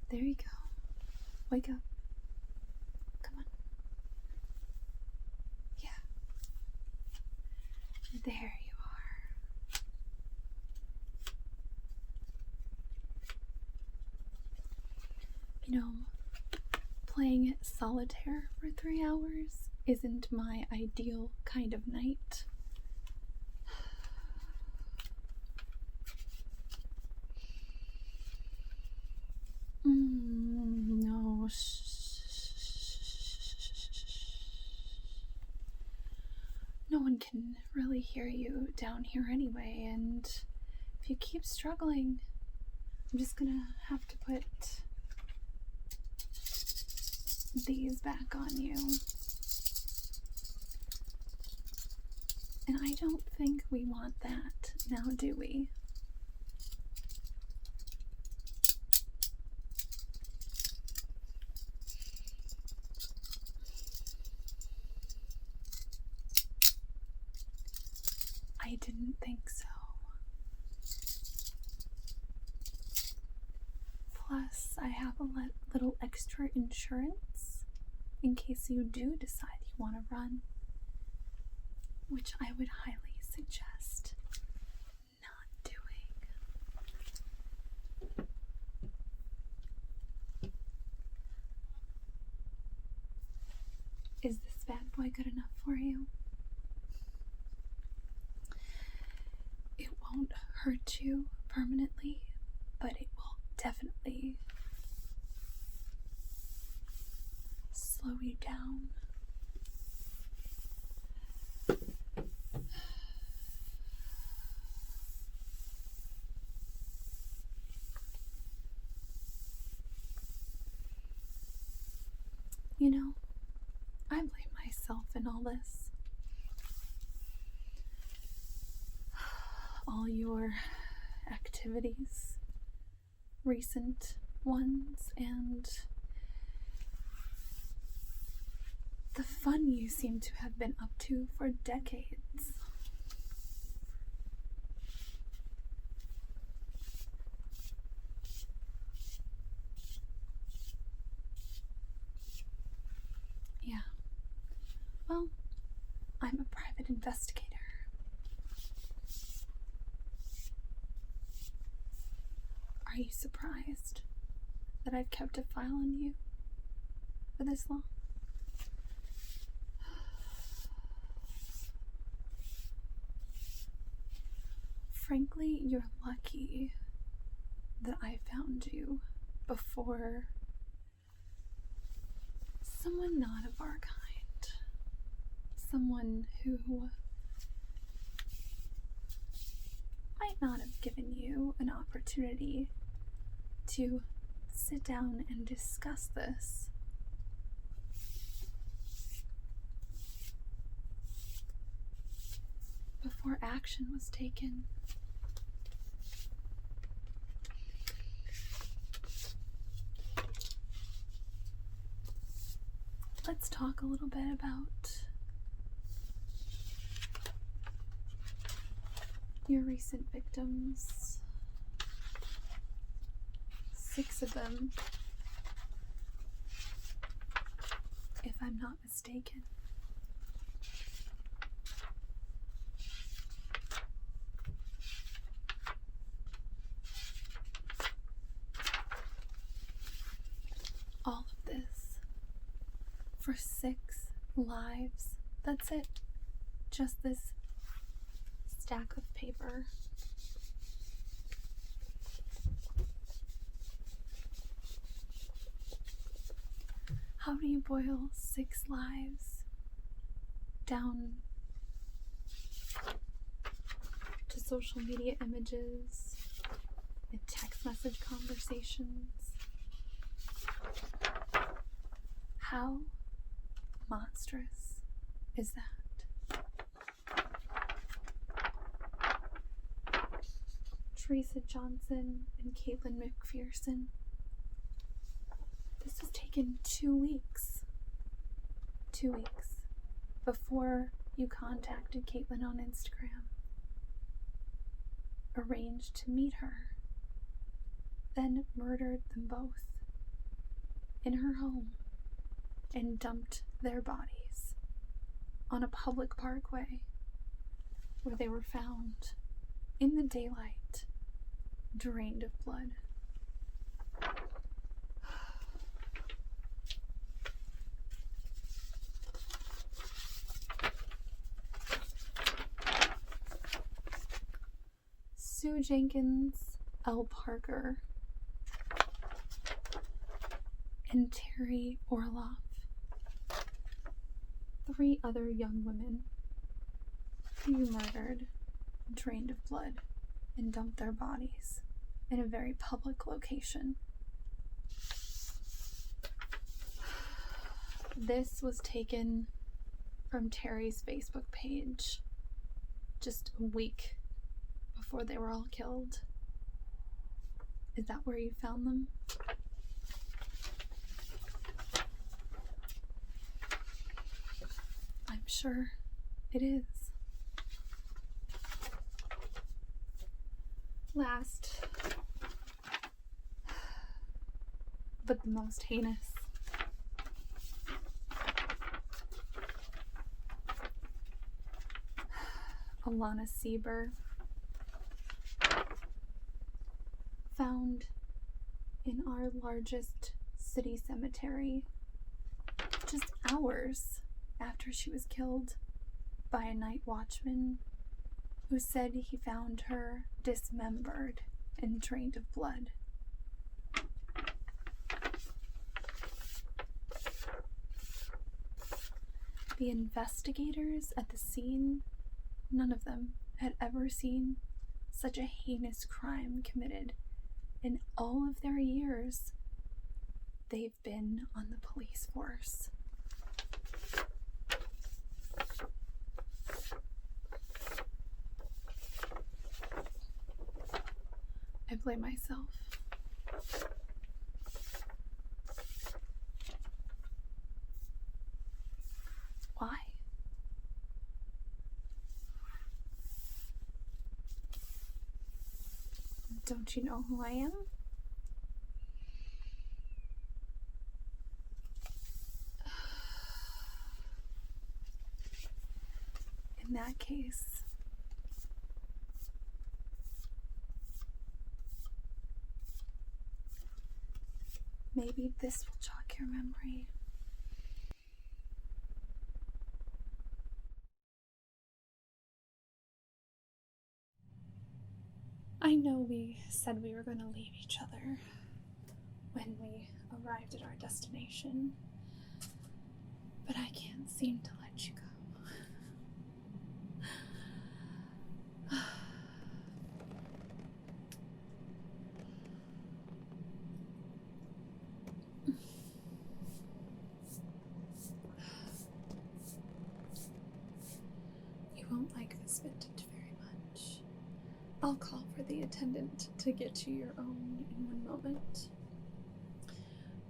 There you go. Wake up. Come on. Yeah. There you are. You know, playing solitaire for 3 hours isn't my ideal kind of night. No. No one can really hear you down here anyway, and if you keep struggling, I'm just gonna have to put these back on you. And I don't think we want that now, do we? I didn't think so. Plus, I have a little extra insurance in case you do decide you want to run, which I would highly suggest not doing. Is this bad boy good enough for you? It won't hurt you permanently, but it will definitely slow you down. You know, I blame myself in all this. All your activities, recent ones, and the fun you seem to have been up to for decades. Yeah. Well, I'm a private investigator. Are you surprised that I've kept a file on you for this long? Frankly, you're lucky that I found you before someone not of our kind. Someone who might not have given you an opportunity to sit down and discuss this. Before action was taken. Let's talk a little bit about your recent victims. 6 of them, if I'm not mistaken. All of this for 6 lives. That's it. Just this stack of paper. How do you boil 6 lives down to social media images and text message conversations? How monstrous is that? Teresa Johnson and Caitlin McPherson. This was taken 2 weeks. 2 weeks before you contacted Caitlin on Instagram. Arranged to meet her. Then murdered them both in her home and dumped their bodies on a public parkway where they were found in the daylight, drained of blood. Sue Jenkins, L. Parker, and Terry Orloff, 3 other young women who you murdered, drained of blood, and dumped their bodies in a very public location. This was taken from Terry's Facebook page just a week before they were all killed. Is that where you found them? I'm sure it is. Last, but the most heinous. Alana Sieber, found in our largest city cemetery just hours after she was killed by a night watchman who said he found her dismembered and drained of blood. The investigators at the scene, none of them had ever seen such a heinous crime committed in all of their years they've been on the police force. I blame myself. Why? Don't you know who I am? In that case, maybe this will jog your memory. I know we said we were going to leave each other when we arrived at our destination, but I can't seem to let you go. You won't like this vintage very much. I'll call for the attendant to get you your own in one moment.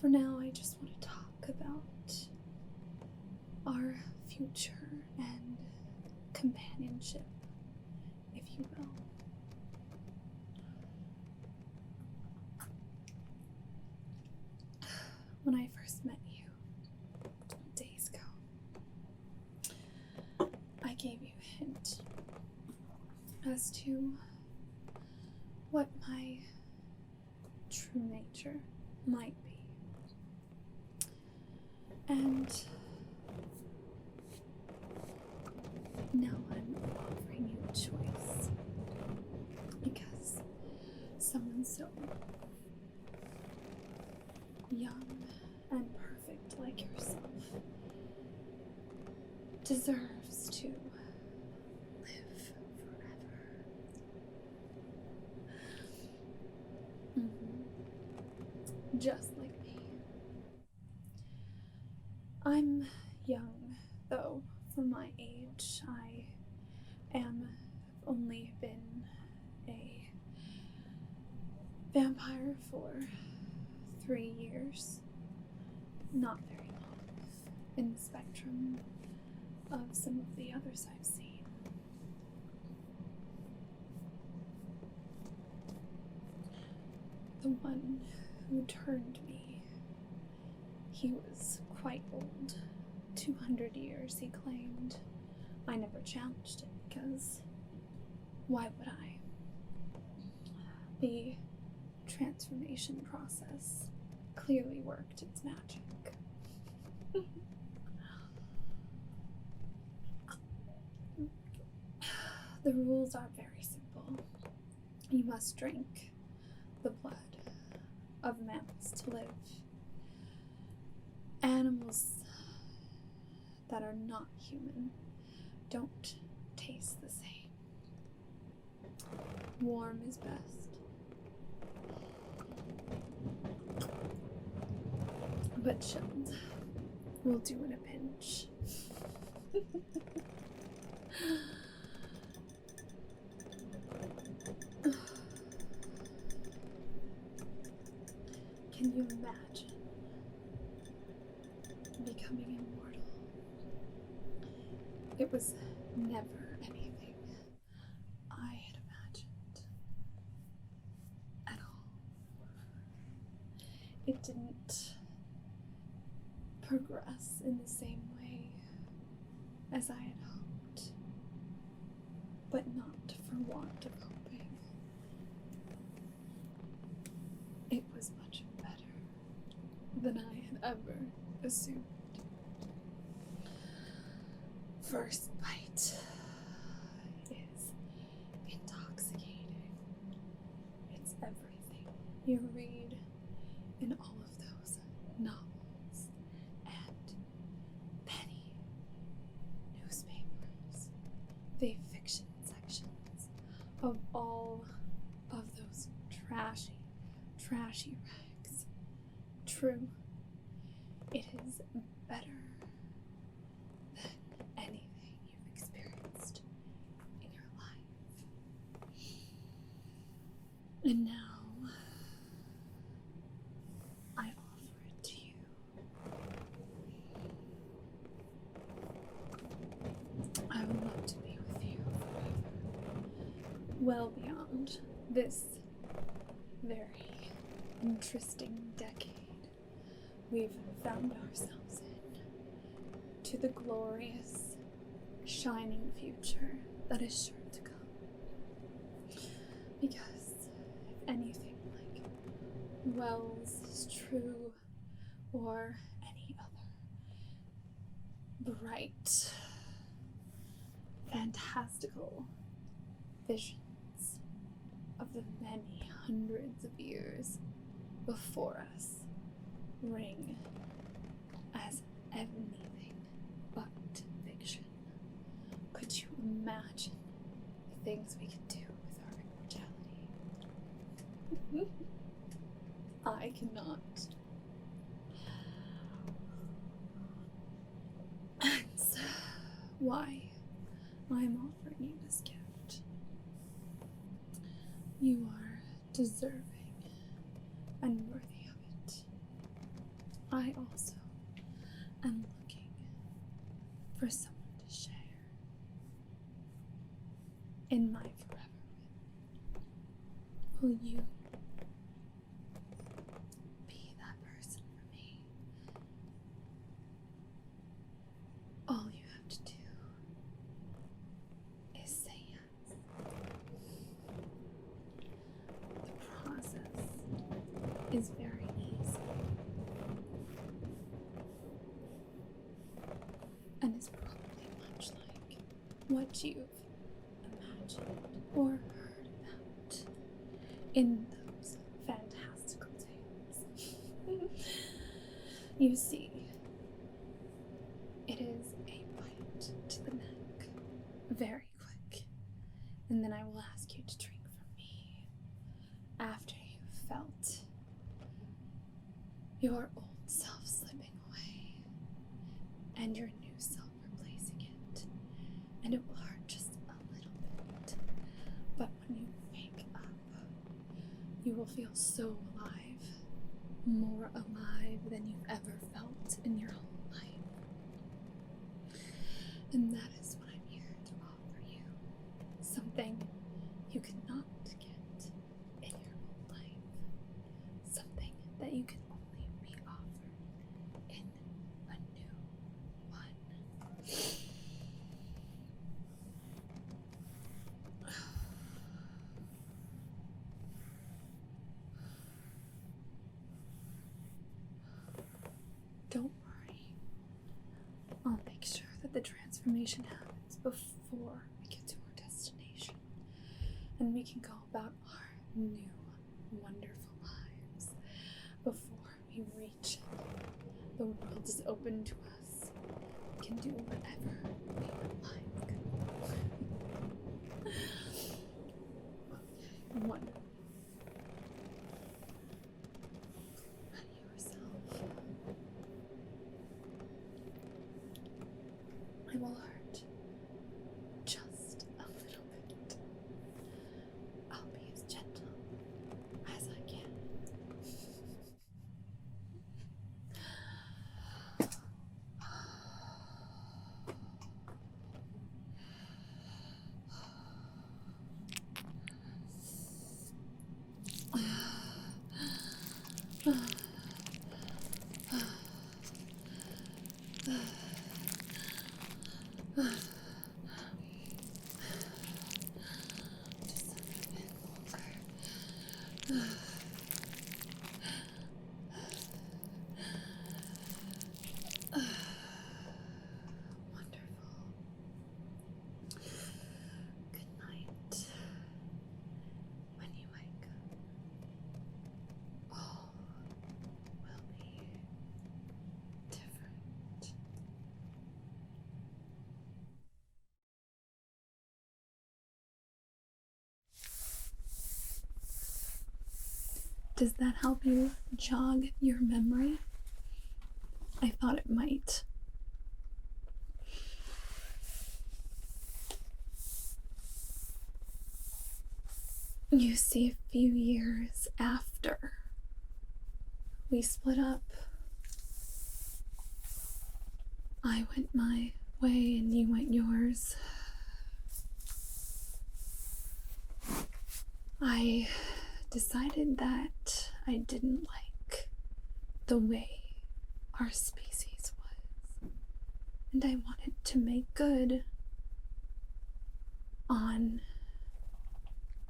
For now, I just want to talk about our future and companionship, if you will. When I first met you days ago, I gave you a hint as to what my true nature might be. And now I'm offering you a choice, because someone so young and perfect like yourself deserves to live forever. Just like me. I'm young, though, for my age. I am only been a vampire for 3 years. Not very long in the spectrum of some of the others I've seen. The one who turned me He was quite old. 200 years, he claimed. I never challenged it because why would I? The transformation process clearly worked its magic. The rules are very simple. You must drink the blood of mammals to live. Animals that are not human don't taste the same. Warm is best. But chilled will do in a pinch. Can you imagine becoming immortal? It was never anything I had imagined at all. It didn't progress in the same way as I had hoped, but not for want of hoping. It was much better than I had ever assumed. First bite is intoxicating. It's everything you read in all of those novels and penny newspapers, the fiction sections of all of those trashy rags. True, it is better than anything you've experienced in your life. And now, I offer it to you. I would love to be with you forever, well beyond this very interesting decade we've found ourselves in, to the glorious, shining future that is sure to come. Because if anything like Wells is true, or any other bright, fantastical visions of the many hundreds of years before us ring as anything but fiction, could you imagine the things we could do with our immortality? I cannot. That's why I'm offering you this gift. You are deserving and worthy of it. I also am looking for someone to share in my forever with. Will you be that person for me? All you have to do is say yes. The process is very easy and is probably much like what you've imagined or heard about in those fantastical tales. You see, it is a bite to the neck, very quick, and then I will ask you to drink from me after you've felt your old self slipping away and your new self replacing it, and it will hurt just a little bit, but when you wake up, you will feel so alive, more alive than you've ever felt in your whole life. And that is what I'm here to offer you. Something you cannot get in your whole life. Something that you can only be offered the transformation happens before we get to our destination, and we can go about our new, wonderful lives. Before we reach it, the world is open to us. We can do whatever we would like. Wonderful. I will hurt just a little bit. I'll be as gentle as I can. Does that help you jog your memory? I thought it might. You see, a few years after we split up, I went my way and you went yours. I decided that I didn't like the way our species was, and I wanted to make good on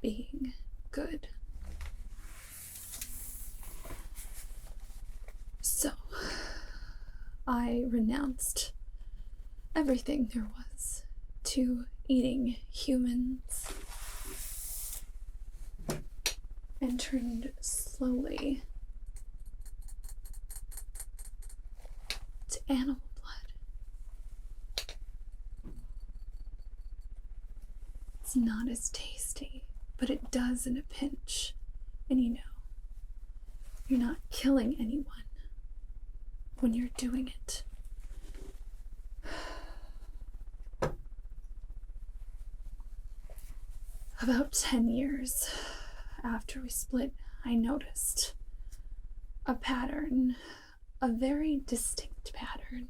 being good. So I renounced everything there was to eating humans and turned slowly to animal blood. It's not as tasty, but it does in a pinch. And you know, you're not killing anyone when you're doing it. About 10 years after we split, I noticed a pattern, a very distinct pattern,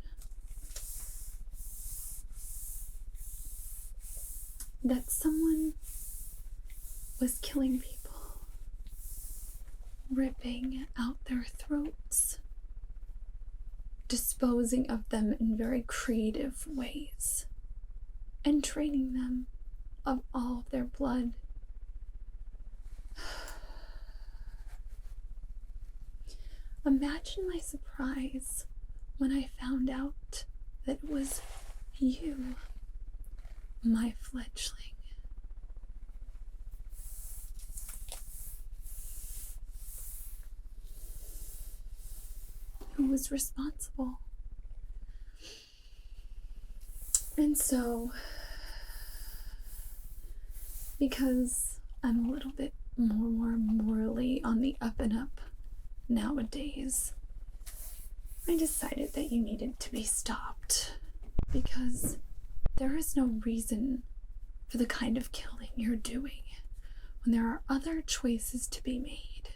that someone was killing people, ripping out their throats, disposing of them in very creative ways, and draining them of all of their blood. Imagine my surprise when I found out that it was you, my fledgling. Who was responsible. And so, because I'm a little bit more morally on the up and up nowadays, I decided that you needed to be stopped, because there is no reason for the kind of killing you're doing when there are other choices to be made.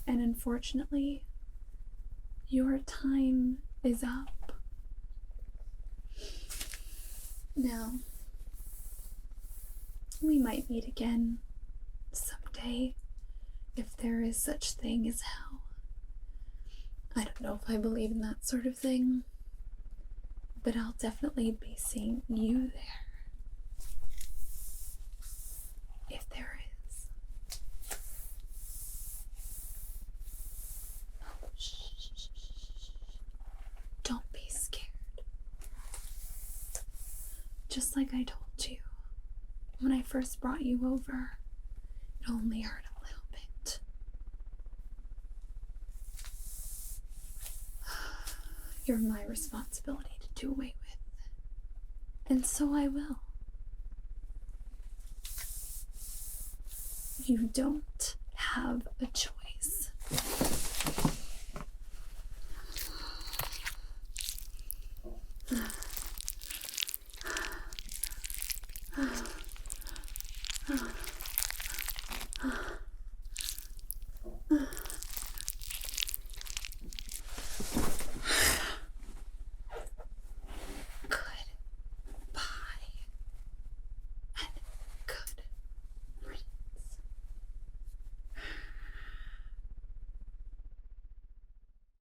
And unfortunately, your time is up. Now, we might meet again someday, if there is such thing as hell. I don't know if I believe in that sort of thing, but I'll definitely be seeing you there. If there is. Oh, shh. just like I told you when I first brought you over, it only hurt a little bit. You're my responsibility to do away with, and so I will. You don't have a choice.